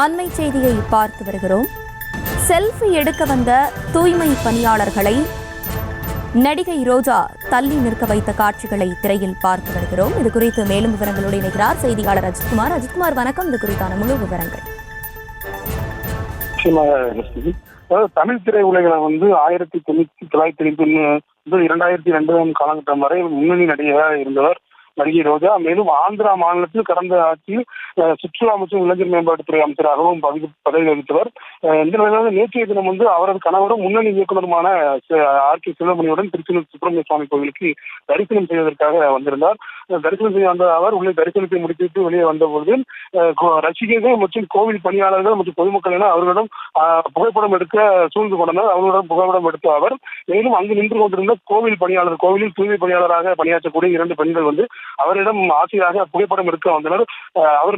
அண்மை செய்தியை பார்த்து வருகிறோம். செல்ஃபி எடுக்க வந்த தூய்மை பணியாளர்களை நடிகை ரோஜா தள்ளி நிற்க வைத்த காட்சிகளை திரையில் பார்த்து வருகிறோம். இது குறித்து மேலும் விவரங்களோடு இணைகிறார் செய்தியாளர் அஜித்குமார். அஜித்குமார், வணக்கம். இது குறித்தான முழு விவரங்கள். தமிழ் திரையுலகில 1990 2002 காலகட்டம் வரை முன்னணி நடிகையாக இருந்தவர் நடிகை ரோஜா. மேலும் ஆந்திரா மாநிலத்தில் கடந்த ஆட்சியில் சுற்றுலா மற்றும் இளைஞர் மேம்பாட்டுத்துறை அமைச்சராகவும் பதவி வகித்தவர். இந்த நிலையில நேற்றைய தினம் அவரது கணவரும் முன்னணி இயக்குநருமான ஆர்.கே. சிவமணியுடன் திருச்செந்தூர் சுப்பிரமணிய சுவாமி கோவிலுக்கு தரிசனம் செய்வதற்காக வந்திருந்தார். தரிசனம் செய்ய வந்த அவர் உள்ளே தரிசனத்தை முடித்துவிட்டு வெளியே வந்தபோது ரசிகர்கள் மற்றும் கோவில் பணியாளர்கள் மற்றும் பொதுமக்கள் என அவர்களிடம் புகைப்படம் எடுக்க சூழ்ந்து கொண்டனர். அவர்களிடம் புகைப்படம் எடுத்த அவர் மேலும் அங்கு நின்று கொண்டிருந்த கோவிலில் தூய்மை பணியாளராக பணியாற்றக்கூடிய 2 பெண்கள் அவரிடம் ஆசையாக புகைப்படம் எடுக்க வந்தனர். அவர்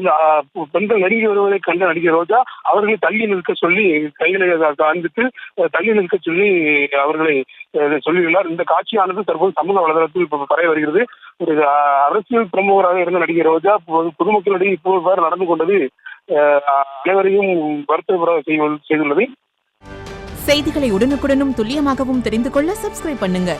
பெண்கள் நெருங்கி வருவதை கண்ட நடிகை ரோஜா அவர்களை தள்ளி நிற்க சொல்லி கைகளை காண்பித்து தள்ளி நிற்க சொல்லி அவர்களை சொல்லியுள்ளார். இந்த காட்சியானது தற்போது சமூக வலைதளத்தில் பரவி வருகிறது. ஒரு அரசியல் பிரமுகராக இருந்த நடிகை ரோஜா பொதுமக்களிடையே இப்போது நடந்து கொண்டது அனைவரையும் வருத்தப்பட செய்துள்ளது. செய்திகளை உடனுக்குடனும் துல்லியமாகவும் தெரிந்து கொள்ள சப்ஸ்கிரைப் பண்ணுங்க.